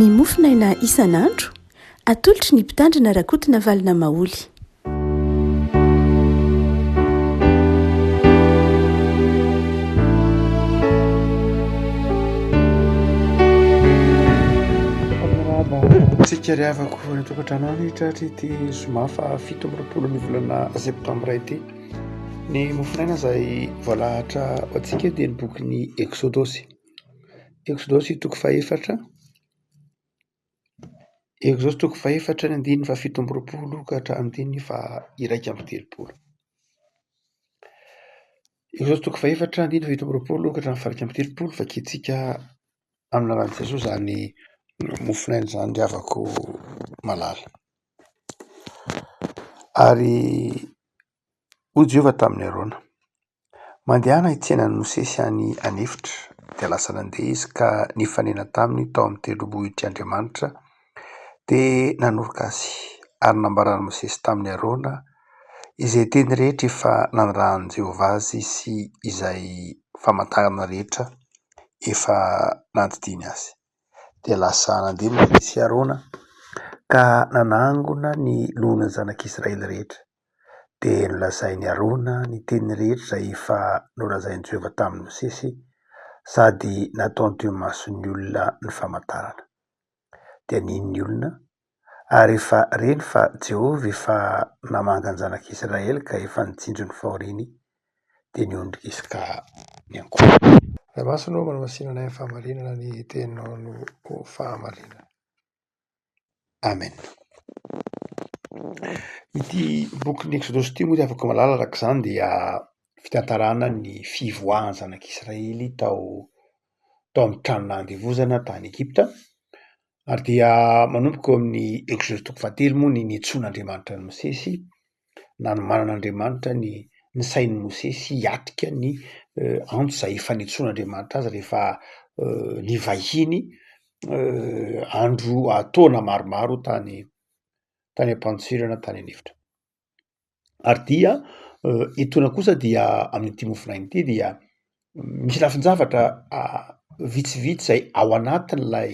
Ny mofinaina isan'andro atolotry ny mpitandrina rakotina valina maoly. Tsika ry havako natokantrano any tratra ity somafa 17 ny volana septambra ity. Ny mofinaina izay voalahatra ho antsika dia ny bokin'ny Exodosy. Exodosy toko fahaefatra. Exodosy toko fahaefatra ny andininy fa 17 ka hatramin'ny fa 1:30. Exodosy toko fahaefatra andininy fa 17 ka hatramin'ny 1:30 vakiantsika amin'ny anaran'i Jesosy zany mofinaina zany ry havako malala. Ary hoy Jehova tamin'ny Arona: mandehana hitsenan'i Mosesy any anefitra, dia lasa nandeha izy ka nifanena taminy tao amin'ny tendrombohitr'Andriamanitra dia nanoroka azy. Ary nambarany Mosesy tamin'ny Arona izay teny rehetra efa nanarahan'i Jehova azy sy izay famantarana rehetra efa nandidiny azy. Dia lasa nandeha Mosesy sy Arona ka nanangona ny lohana zanak'Israely rehetra. Dia nolazain'i Arona ny teny rehetra izay efa nolazain'i Jehova tamin'i Mosesy, sady nataony teo mason'ny olona ny famantarana. Dia nin'ny olona, ary efa reny fa Jehova efa namanga ny zanak'Israely ka efa nitsinjo ny fahoriany, dia niondrika izy ka niankoho. Ray masonao manamasinana ny fahamarinana ny teninao no fahamarinana. Amen. Ity bokin'ny Exodosy ity moa dia afaka malala araka izany dia fitantarana ny fivoahan'ny zanak'Israely tao amin'ny tranona andevozana tany Egipta. Ary dia manomboka eo amin'ny Exodosy toko 13 moa ny nitsoin'Andriamanitra ny Mosesy, na ny manan'Andriamanitra ny sain'ny Mosesy hiatrika ny antso izay efa nitsoin'Andriamanitra azy rehefa nivahiny andro taona maromaro tany am-pandrotsirana tany anefitra. Ary dia etoana kosa dia amin'ity mofinaina ity dia misy lafin-javatra vitsivitsy izay ao anatin'ilay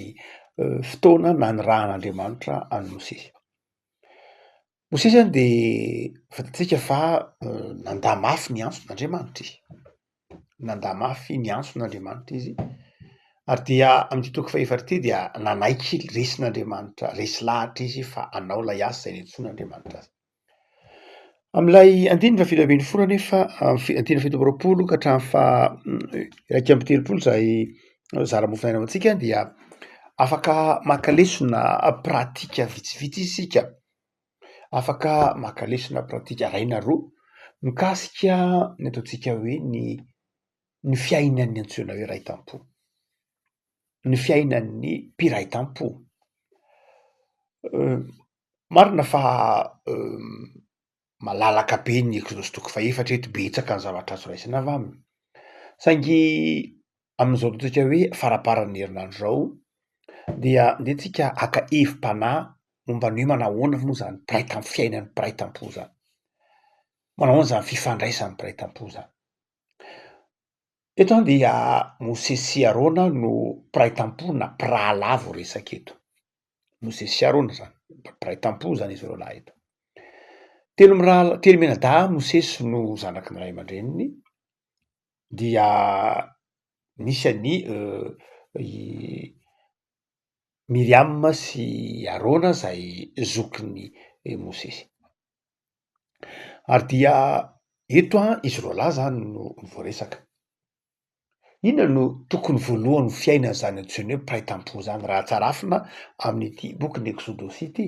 fotoana nanírahan'Andriamanitra an'i Mosesy. Mosesy zany dia fantatsika fa nandà-mafy ny antson'Andriamanitra izy. Nandà-mafy ny antson'Andriamanitra izy. Ary dia amin'ity toko fahaefatra ity dia nanaiky resin'Andriamanitra, resy lahatra izy fa hanao ilay asa izay nitsoin'Andriamanitra azy. Amin'ilay andininy fa 7 nefa, andininy 17 ka hatramin'ny fa 1:30 izay zara mofinaina amintsika dia afaka maka lesona pratika vitsivitsy isika. Afaka maka lesona pratika iray na roa mikasika ny ataontsika hoe ny fiainan'ny antsoina hoe raitam-po. Ny fiainan'ny mpiraitam-po. Marina fa malalaka be ny Exodosy toko fahaefatra eto, betsaka ny zavatra azo raisina avy aminy. Saingy amin'izao ataontsika hoe faraparan'ny herinandro izao dia andehantsika haka hevim-panahy momba ny hoe manahoana moa zany fiainan'ny piraitam-po zany. Manahoana zany fifandraisan'ny piraitam-po zany. Eto any dia Mosesy sy Arona no piraitam-po na mpirahalahy vao resaka eto. Mosesy sy Arona zany, piraitam-po zany izy roalahy eto. Telo menadà Mosesy no zanaky ny ray aman-dreniny, dia nisy Miriam sy Arona izay zokin'ny Mosesy. Ary dia eto izy roalahy zany no voaresaka. Inona no tokony voalohany fiainana zany antsoina hoe piraitam-po zany raha tsarafina amin'ity bokin'ny Exodosy ity?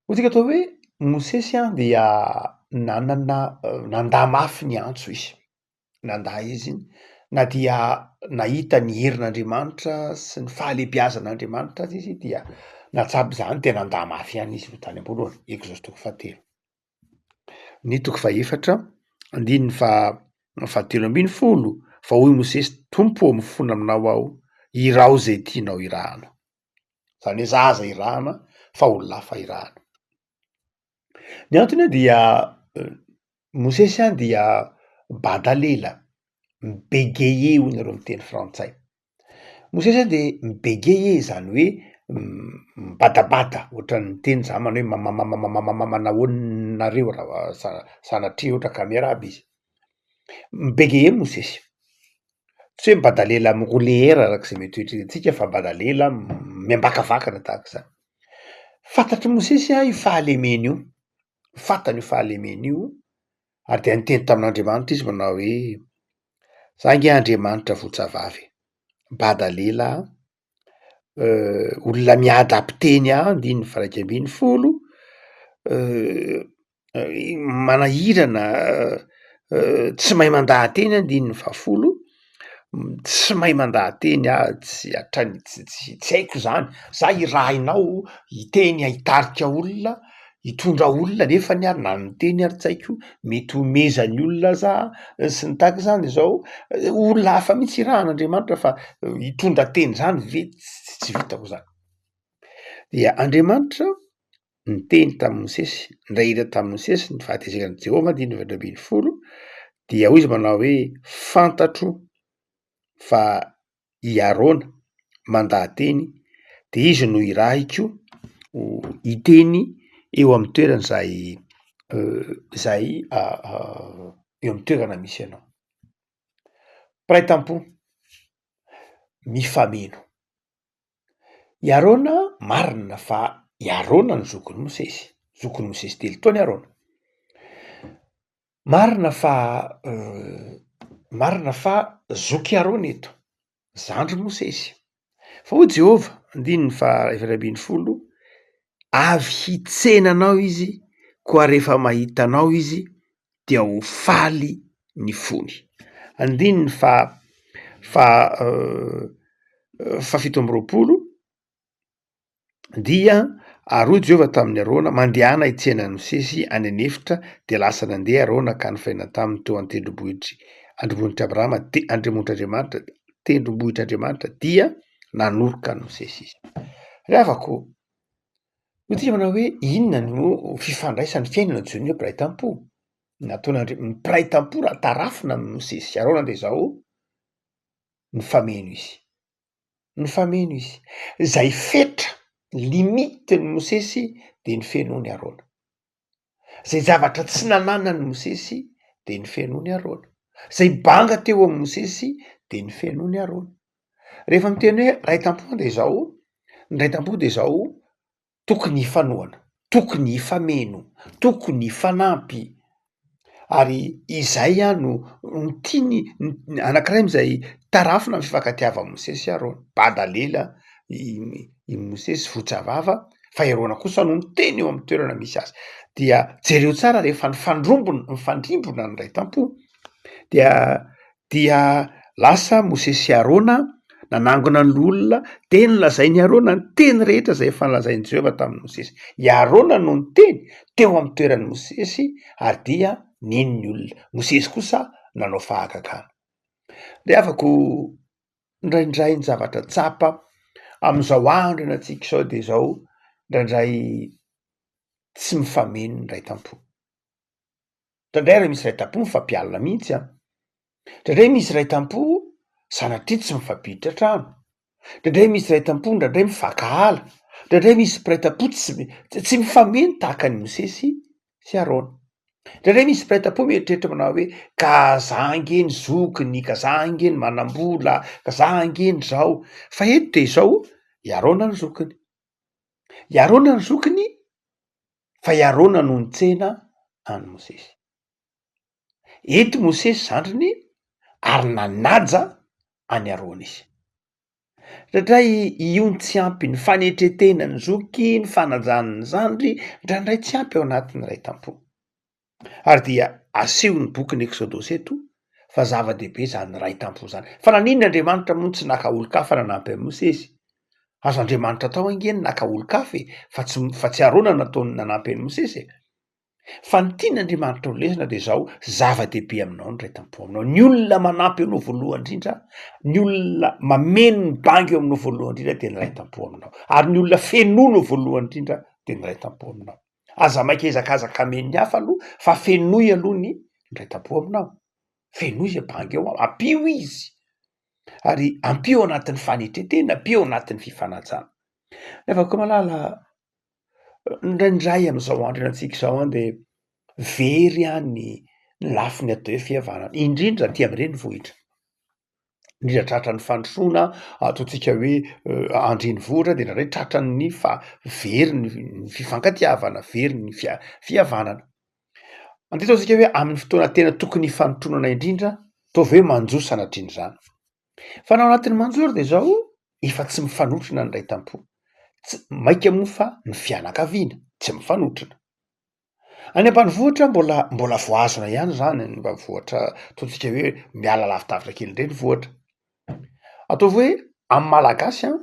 Hoy tsika atao hoe Mosesy dia nandà-mafy ny antso izy. Nandà izy na dia nahita ny herin'Andriamanitra sy ny fahalehibiazan'Andriamanitra azy izy dia nahatsapa izany dia nandà-mafy ihany izy tany am-polohany. Exodosy toko 13. Ny toko fahaefatra andininy fa 13 fa hoy Mosesy: Tompo mifono aminao aho, iraho izay tianao irahana. Izany hoe zaza irahana fa olona hafa irahana. Ny antony dia Mosesy dia badalela, bégayé hoy nareo amin'ny teny frantsay. Mosesy de mibege zany hoe mibadabada ohatran'ny teny zamany hoe mamamamamamamanahoanareo raha sanatria ohatra ka miarahaba izy. Mibege Mosesy, tsy hoe mibadalela miroleera arak'izay mety hoetrerentsika fa mbadalela miambakavakana tahaka zany. Fantatry Mosesy io fahalemena io, fantany io fahalemena io, ary de niteny tamin'Andriamanitra izy manao hoe za nge Andriamanitra votsavavy, badalela olona miadam-piteny andininy faraika ambin'ny folo, manahirana, tsy mahay mandahateny andininy fahafolo, tsy mahay mandahateny tsy hatrany tsy haiko zany, za irahinao hiteny hitarika olona, hitondra olona nefa ny ary na miteny ary tsy haiko, mety homezany olona za sy ny tahaka zany zao, olona hafa mihitsy irahan'Andriamanitra fa hitondra teny zany ve tsy vitako zany. Dia Andriamanitra niteny tamin'i Mosesy, nirahira tamin'i Mosesy ny fahatezekan'i Jehova andininy efatra ambin'ny folo, dia hoy izy manao hoe fantatro fa i Arona mandahateny de izy no irahiko hiteny eo amin'ny toerana zay eo amin'ny toerana misy anao. Mpiray tampo, mifameno. I Arona marina fa i Arona ny zokin'i Mosesy, zokin'i Mosesy telo taona i Arona. Marina fa zoky Arona eto, zandry Mosesy. Fa hoy Jehova andininy efatra ambin'ny folo, avy hitsenanao izy, koa rehefa mahita anao izy dia ho faly ny fony. Andininy fafito amby roapolo dia ary hoy Jehova tamin'ny Arona, mandehana hitsenan'i Mosesy any an'efitra, de lasa nandeha Arona ka nifaina taminy teo an-tendrombohitry andrombohitra Abrahama andrombohitr'Andriamanitra, tendrombohitr'Andriamanitra dia nanoroka an'i Mosesy izy. Ravako, hoy manao hoe inona no fifandraisan'ny fiainana toy ny hoe mpiray tampo? Mpiray tampo raha tarafina amin'ny Mosesy sy Arona de zao nifameno izy. Nifameno izy. Zay fetra limitiny Mosesy de nifenoany Arona. Zay zavatra tsy nananany Mosesy de nifenoany Arona. Zay banga teo amin'ny Mosesy de nifenoany Arona. Rehefa miteny hoe ray tampo de zao, ny ray tampo de zao tokony hifanohana, tokony hifameno, tokony hifanampy. Ary izay no tiany anankiray am'izay tarafina ny fifankatiavan'i Mosesy sy Arona. Badalela i Mosesy votsavava, fa i Arona kosa no miteny eo amin'ny toerana misy azy. Dia jereo tsara rehefa nifandrimbona ny ray tampo, dia lasa Mosesy sy Arona nanangona ny olona, de nilazainy Arona ny teny rehetra zay efa nolazainy Jehova tamin'ny Mosesy. I Arona no niteny teo amin'ny toeran'ny Mosesy ary dia niny ny olona. Mosesy kosa nanao fahagagana. De afako ndraindray ny zavatra tsapa am'izao andro antsika zao de zao ndraindray tsy mifameno ny ray tampo. Ndraindray raha misy ray tampo mifampialina mihitsy ndraindray misy ray tampo sanatria tsy mifampiditra trano, ndraindray misy ray tampo ndraindray mifankahala, ndraindray misy mpiray tampo tsy mifameno tahaka ny Mosesy sy Arona. Ndraindray misy mpiray tampo mieritreritra manao hoe ka za nge ny zokiny, ka za nge ny manam-bola, ka za nge ny zao. Fa eto de zao i Arona ny zokiny. I Arona ny zokiny fa i Arona no nitsena any Mosesy. Eto Mosesy zandriny ary nanaja any Arona izy. Ndraindray io tsy ampy ny fanetretena ny zoky, ny fanajany ny zandry, ndraindray tsy ampy ao anatin'ny ray tampo. Ary dia aseho ny bokin'ny Exodosy eto fa zava-dehibe zany ray tampo zany. Fa naninona Andriamanitra moa tsy naka olon-kafa nanampy amin'ny Mosesy? Azo Andriamanitra tao angeny naka olon-kafa fa tsy Arona nataony nanampy an'i Mosesy. Fa ny tian'Andriamanitra ho lesona de zao zava-dehibe aminao ny ray tampo aminao. Ny olona manampy anao voalohany indrindra, ny olona mameno ny bangy eo aminao voalohany indrindra de ny ray tampo aminao. Ary ny olona fenono voalohany indrindra de ny ray tampo aminao. Aza maika ezakazaka ameny ny hafa aloha, fa fenoy aloha ny ray tampo aminao. Fenoy bangy eo, ampio izy. ary ampio anatin'ny fanetretena, ampio anatin'ny fifanajana. Nefa koa malala ndraindray am'izao andro antsika zao a de very a ny lafiny atao hoe fihavanana, indrindra aty am'reny vohitra. Indrindra tratran'ny fandrosoana ataontsika hoe andrenivohitra de ndraindray tratran'ny very ny fifankatiavana, very ny fihavanana. Ande ataontsika hoe amin'ny fotoana tena tokony hifanotronana indrindra, ataovy hoe manjo sanatria an'zany. Fa na ao anatin'ny manjo ary de zao efa tsy mifanotrona ny ray tampo. Maika moa fa ny fianakaviana tsy mifanotrona. Any ambanivohitra mbola voazona ihany zany ny ambanivohitra, ataontsika hoe miala lavidavitra kely indray ny vohatra. Ataovy hoe amin'ny malagasy a,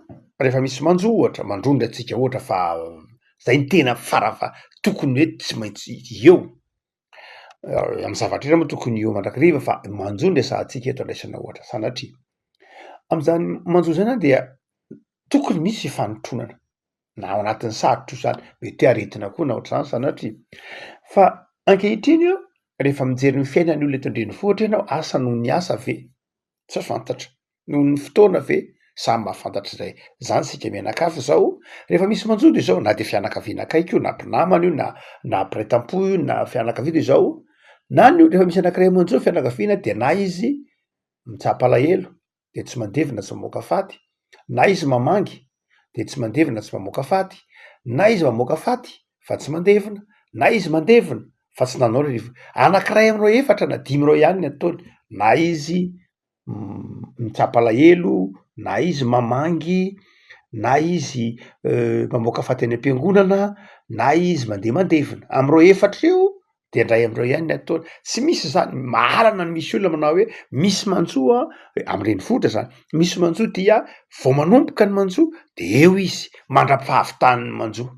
rehefa misy manjo ohatra, mandrondra antsika ohatra fa zay ny tena tokony hoe tsy maintsy eo. Amin'ny zavatra rehetra moa tokony eo mandrakariva fa manjo no resahantsika eto andraisana ohatra sanatria. Am'zany manjo zany a dia tokony misy fifanotronana, na ao anatin'ny sarotra io zany, mety hoe aretina koa na ohatr'zany sanatria. Fa ankehitriny a, rehefa mijery ny fiainan'ny olona eto an-drenivohitra ianao, asa noho ny asa ve? Tsy fantatra. Noho ny fotoana ve? Samy mahafantatra zay. Zany sika mianakavy zao, rehefa misy manjo de zao na de fianakaviana akaiky io, na mpinamana io, na mpiray tampo io, na fianakaviana de zao, na ny rehefa misy anankiray manjo fianakaviana de na izy mitsapa alahelo de tsy mandevy na tsy mamoaka faty, na izy mamangy de tsy mandevy na tsy mamoaka faty, na izy mamoaka faty fa tsy mandevina, na izy mandevina fa tsy nanao rivo. Anankiray amin'ireo efatra na dimy reo ihany ny ataony, na izy mitsapa alahelo, na izy mamangy, na izy mamoaka faty any am-piangonana, na izy mandeha mandevina. Am'reo efatra io de ndray am'reo ihany ny ataony. Tsy misy zany, mahalana ny misy olona manao hoe misy manjo a, am'renivohitra zany, misy manjo dia vao manomboka ny manjo de eo izy mandra-pahavitan'ny manjo.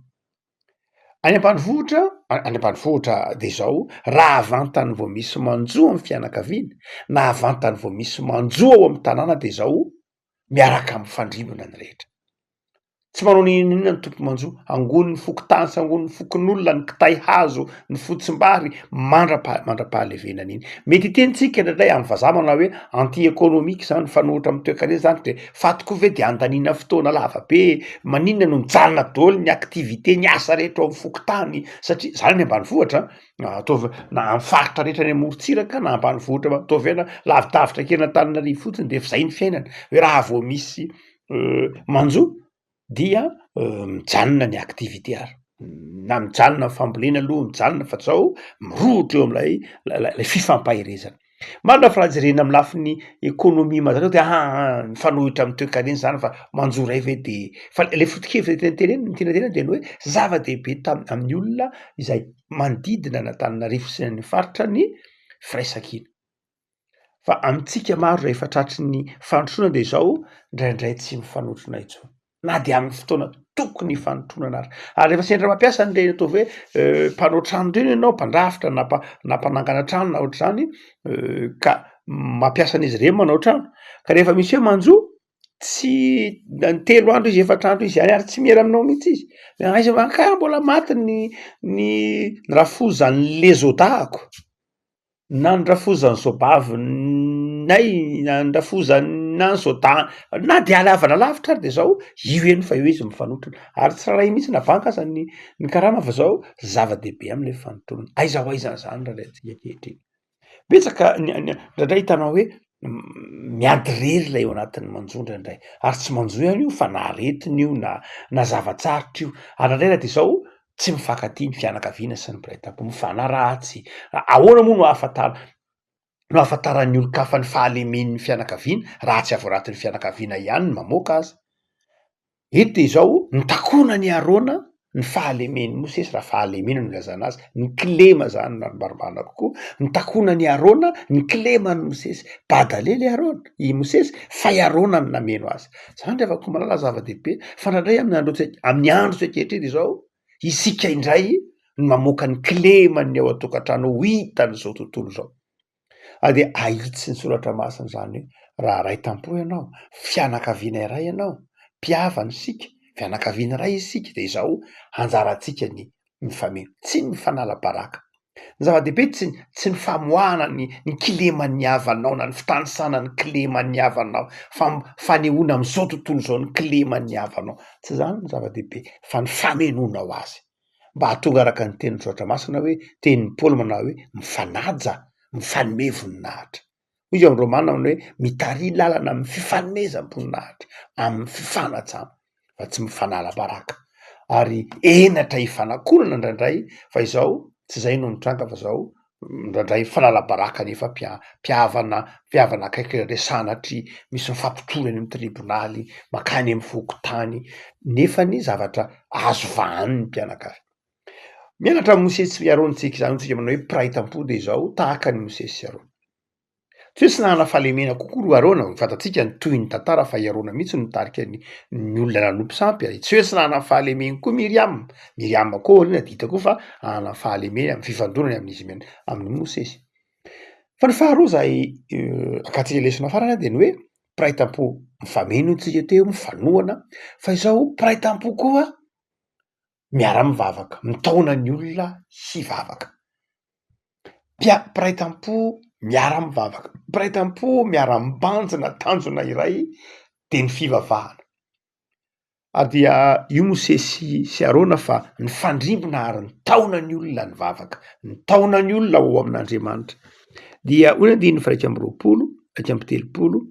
Any ambanivohitra de zao, raha vantany vao misy manjo amin'ny fianakaviana, na vantany vao misy manjo ao amin'ny tanàna de zao miaraka mifandrimana ny rehetra. Tsy manao n'inona ny tompo manjo, angoniny fokotany sy angoniny fokon'olona, ny kitay hazo, ny fotsim-bary, mandra-pahalevena an'iny. Mety hitentsika ndraindray amin'ny vazaha manao hoe anti-économique zany, fanohitra amy toe-karena zany de fatiko ve de andanina fotoana lava be, maninona no mijanona daholo ny activité, ny asa rehetra ao amin'ny fokotany, satria zany ny ambanivohitra ataovy na amin'ny faritra rehetra any amorontsiraka na ambanivohitra ataovy hoe lavidavitra kely Antananarivo fotsiny de efa zay ny fiainana. Hoe raha vao misy manjo dia mijanona ny activité ary, na mijanona fambolena aloha, mijanona fa zao mirohotro eo am'lay fifampahirezana. Marina fa raha jerena amin'ny lafiny économie mazatra de mifanohitra amy toe-karena zany fa manjo ray ve de fa le foto-kevitra tenenina de ny hoe zava-dehibe amin'ny olona izay manodidina n'Antananarivo sy ny faritra ny firaisan-kina. Fa amitsika maro rehefa tratry ny fandrosoana de zao ndraindray tsy mifanotrona intsony, na de amin'ny fotoana tokony hifanotronana ary rehefa sendra mampiasa an'le ataovy hoe mpanao trano reny ianao, mpandrafitra na mpanangana trano na ohatr'zany ka mampiasa an'izy ireny manao trano, ka rehefa misy hoe manjo, tsy ny 3 andro izy 4 andro izy any ary tsy miera aminao mihitsy izy. Aiza ka mbola maty ny rafozan'ny lezodahako, na ny rafozan'ny soabavy na ny rafozan'ny soda, na de alavana lavitra ary de zao io eny fa io izy mifanotrona ary tsy raharay mihitsy na banka aza ny karama fa zao zava-dehibe am'le fanotronana. Aiza ho aiza zany raha antsika ankehitriny. Betsaka ndraindray hitanao hoe miady rery lay ao anatin'ny manjo ndraindray, ary tsy manjo ihany io fa na aretina io na zavatsarotra io, ary ndraindray de zao tsy mifankatia ny fianakaviana sy ny mpiray tampo, mifanaratsy. Ahoana moa no ahafantaran'ny olon-kafa ny fahalemen'ny fianakaviana raha tsy avoaratin'ny fianakaviana ihany ny mamoaka azy. Eto de zao nitakona ny arona ny fahalemen'ny mosesy, raha fahalemena no ilazana azy, ny kilema zany na marimarina kokoa, nitakona ny arona ny kileman'ny mosesy. Badale le arona, i mosesy fa i arona no nameno azy. Zany re afaka malala zava-dehibe fa ndraindray amin'ny andro tsy ankehitriny zao, isika indray no mamoaka ny kilemany ao an-tokantrano ho hitan'izao tontolo zao. De ahitsy ny soratra masina zany hoe raha ray tampo ianao, fianakaviana iray ianao, mpihavana isika, fianakaviana iray isika de zao anjarantsika ny mifameno, tsy mifanala baraka. Ny zava-dehibe tsy ny famoahana ny kileman'ny havanao na ny fitanisana ny kileman'ny havanao, fanehoana am'zao tontolo zao ny kileman'ny havanao, tsy zany ny zava-dehibe fa ny famenoana ho azy. Mba hahatonga araka ny tenin'ny Zoatra Masina hoe tenin'ny Paoly manao hoe mifanaja, mifanome voninahitra. Hoy izy ao amin'ny Rômanina manao hoe mitarìa lalana amin'ny fifanomezam-boninahitra, amin'ny fifanajana fa tsy mifanala-baraka. Ary henatra hifanankonana indraindray fa izao tsy zay no nitranga fa zao indraindray fanala-baraka nefa mpihavana akaiky resanatry misy mifampitory any amin'ny tribonaly makany amin'ny fokontany nefany zavatra azo vahan'ny mpianakavy. Mianatra amin'ny Mosesy sy Arontsika izany tsika manao hoe piraitam-po de izao tahaka ny Mosesy sy Arona. Tsy hoe tsy nanana fahalemena kokoa ro Arona, fantatsika ny tohin'ny tantara fa i Arona mihitsy no nitarika ny olona nanompo sampy, tsy hoe tsy nanana fahalemeny koa Miriam koa oriana dita koa fa nanana fahalemeny amin'ny fifandonany amin'izy amin'ny Mosesy. Fa ny faharoa zay akatsika lesona farany de ny hoe piraitam-po mifameno tsika teo mifanohana fa izao piraitam-po koa miara-mivavaka, mitaona ny olona hivavaka. Piraitam-po miara-mivavaka, piraitam-po miara-mibanjina tanjona iray de ny fivavahana. Ary dia io Mosesy sy Arona fa ny fandrimbona ary nitaona ny olona ny vavaka, nitaona ny olona ao amin'Andriamanitra. Dia hoy ny andininy faraika amby roapolo, raika amby telopolo,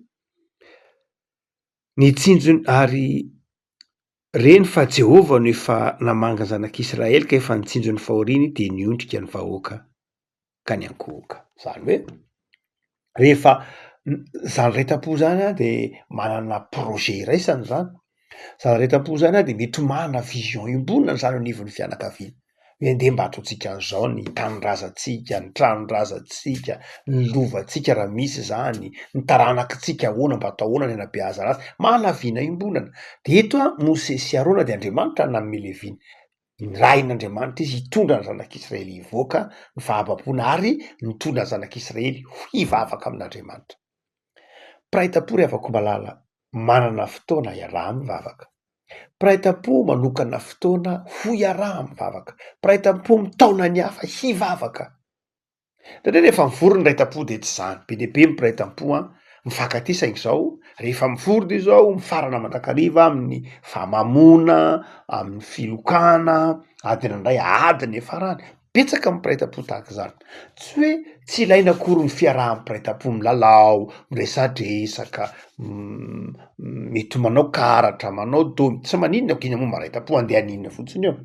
nitsinjony ary reny fa Jehova no efa namanga zanak'Israely ka efa nitsinjo ny fahoriany de niondrika ny vahoaka ka niankohoka. Zany hoe rehefa zany raitam-po zany a de manana projet iraisany zany. Zany raitam-po zany a de mety manana vision imbonina zany anivon'ny fianakaviana. Hoe nde mba ataontsika an'zao ny tanin-drazantsika, ny tranon-drazantsika, ny lovatsika raha misy zany, ny taranakitsika ahoana mba atao ahoana ny hanabeazana azy, manana viana imbonana. De eto a Mosesy sy Arona de Andriamanitra no nanome le viany. Rain'Andriamanitra izy hitondra ny zanak'Israely hivoaka ny fahababona ary nitondra ny zanak'Israely ho hivavaka amin'Andriamanitra. Piraitam-po ry havako malala manana fotoana iaraha-mivavaka. Piraitam-po manokana fotoana ho iaraha-mivavaka. Piraitam-po mitaona ny hafa hivavaka. Satria rehefa mivory ny raitam-po de tsy zany, be dia be ny piraitam-po a, mifankatia saingy zao rehefa mivory de zao mifarana mandrakariva amin'ny famamona, amin'ny filokana, adiny indray adiny ifarany. Betsaka ny piraitam-po tahaka zany. Tsy hoe tsy ilaina akory ny fiarahan'ny piraitam-po milalao, miresadresaka, mety manao karatra, manao dômy, tsy maninona kiny momba raitam-po andeha aninona fotsiny eo.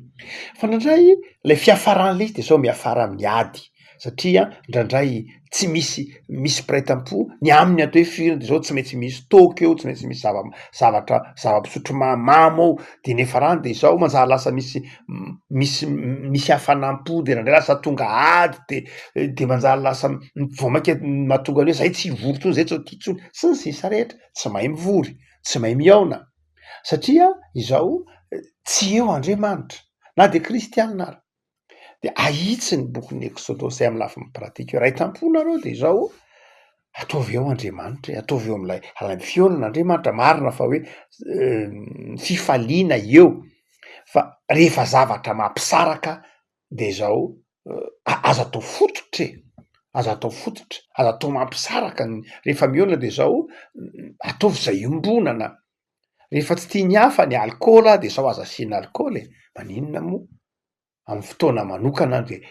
Fa ndraindray le fiafaran'le izy de sao miafara amin'ny ady satria ndraindray tsy misy piraitam-po ny aminy atao hoe firana de zao tsy maintsy misy toka eo, tsy maintsy misy zava-pisotro mahamamo ao de nefarany de zao manjary lasa misy hafanam-po de ndraindray lasa tonga ady de manjary lasa vao mainka mahatonga ny hoe zay tsy hivory tsony, zay tsy tia tsony, sy ny sisa rehetra. Tsy mahay mivory, tsy mahay miaona satria izao tsy eo Andriamanitra na de kristianina ary. De ahitsy ny bokin'ny Exodosy amin'ny lafiny pratika hoe raitam-po nareo de zao ataovy eo Andriamanitra, ataovy eo am'lay fionan'Andriamanitra. Marina fa hoe fifaliana eo fa rehefa zavatra mampisaraka de zao azo atao fototra e, azo atao fototra, azo atao mampisaraka rehefa miona de zao ataovy zay iombonana. Rehefa tsy tia ny hafa ny alikaola de sao azo asiana alikaola e, maninona moa amin'ny fotoana manokana de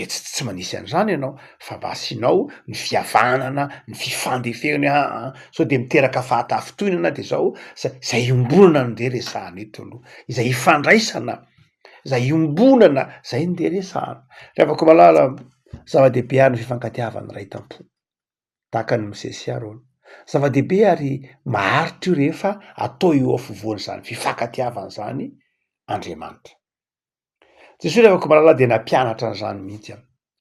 tsy manisy an'zany ianao fa mba asianao ny fihavanana, ny fifandefeny sao de miteraka fahatafitonana de zao zay iombonana no nde resahana eto aloha, izay ifandraisana, zay iombonana zay nde resahana. Ry havako malala zava-dehibe ary ny fifankatiavan'ny raitam-po tahaka ny Mosesy sy Arona. Zava-dehibe ary maharitra io rehefa atao eo afovoan'zany fifankatiavana zany Andriamanitra. Jesosy ry havako malala de nampianatra an'zany mihitsy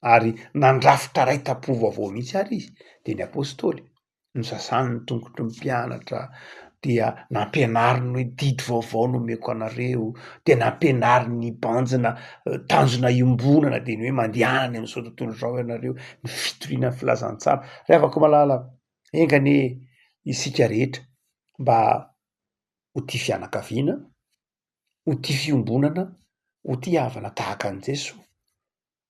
ary nandrafitra raitam-po vaovao mihitsy ary izy de ny apôstôly no sasany ny tongotry ny mpianatra dia nampianariny hoe didy vaovao no omeko anareo, de nampianariny hibanjina tanjona iombonana de ny hoe mandehanany am'zao tontolo zao ianareo, ny fitoriana ny filazantsara. Ry havako malala engane isika rehetra mba ho tia fianakaviana, ho tia fiombonana, ho tia havana tahaka an' Jesoa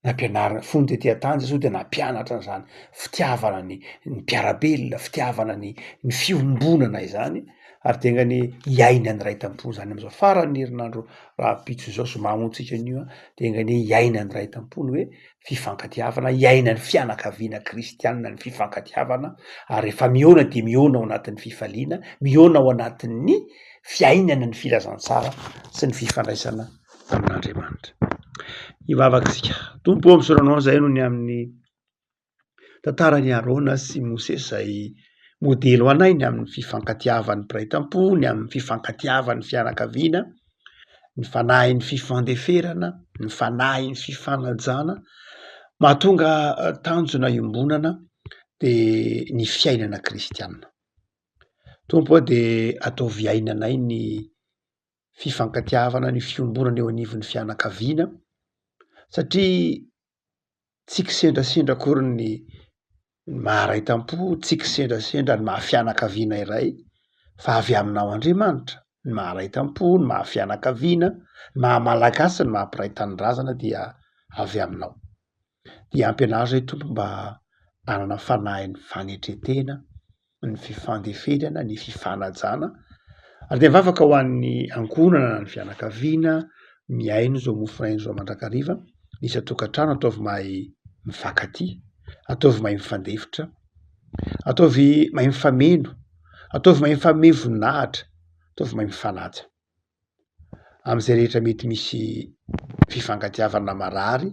nampianarana fony de tia tany Jesosy de nampianatra an'izany fitiavana ny mpiarabelona, fitiavana ny fiombonana izany, ary tena ny iaina ny ray tam-po zany am'izao faran'ny herinandro rapitso zao somamontsika an'io tena ny iaina ny ray tam-po ny hoe fifankatiavana, iaina ny fianakaviana kristianina ny fifankatiavana, ary rehefa miona de miona ao anatin'ny fifaliana, miona ao anatin'ny fiainana ny filazantsara sy ny fifandraisana amin'Andriamanitra. Ivavaka isika tompo am'soranao zay no ny amin'ny tantaran'ny Arona sy Mose zay modely ho anay ny amin'ny fifankatiavan'ny mpiray tam-po, ny amin'ny fifankatiavan'ny fianakaviana, ny fanahy ny fifandeferana, ny fanahy ny fifanajana, mahatonga tanjona iombonana de ny fiainana kristianina. Tompo de ataovy iainanay ny fifankatiavana, ny fiombonana eo anivon'ny fianakaviana, satria tsy kisendrasendra akory ny maharay tampo, tsy kisendrasendra ny mahafianakaviana iray, fa avy aminao Andriamanitra ny maharay tampo, ny mahafianakaviana, ny mahamalagasy, ny mampiray tanindrazana dia avy aminao. Dia ampy anazy zay tompo mba hanana fanahy ny fanetretena, ny fifandeferana, ny fifanajana, ary de mivavaka ho an'ny ankonana ny fianakaviana, miaino zao mofo zao mandrakariva, nisy atokantrano ataovy mahay mifankatia, ataovy mahay mifandefitra, ataovy mahay mifameno, ataovy mahay mifanome voninahitra, ataovy mahay mifanaja. Am'izay rehetra mety misy fifankatiavana marary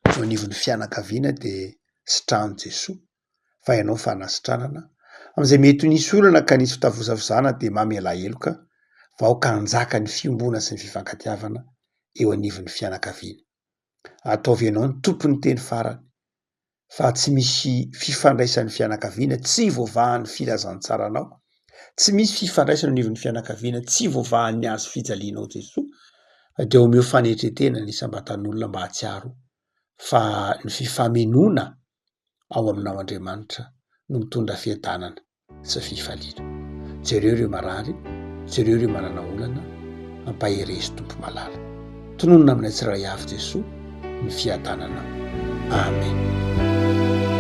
eo anivon'ny fianakaviana de sitrahan'i Jesosy fa ianao fanasitranana. Am'izay mety nisy olana ka nisy fitavosavosana de mamela heloka vaoka hanjaka ny fiombona sy ny fifankatiavana eo anivon'ny fianakaviana. Ataovy ianao ny tompony teny farany, fa tsy misy fifandraisan'ny fianakaviana, tsy voavahan'ny filazantsaranao, tsy misy fifandraisana anivon'ny fianakaviana, tsy voavahan'ny azo fijalianao Jesosy, de omeo fanetretena ny sambatan'olona mba hatsiaro fa ny fifamenona ao aminao Andriamanitra no mitondra fiadanana sy fifaliana. Jereo ireo marary, jereo ireo manana olana, ampaheresy tompo malala. Tononona aminay tsiray avy Jesosy ny fiadanana. Amen.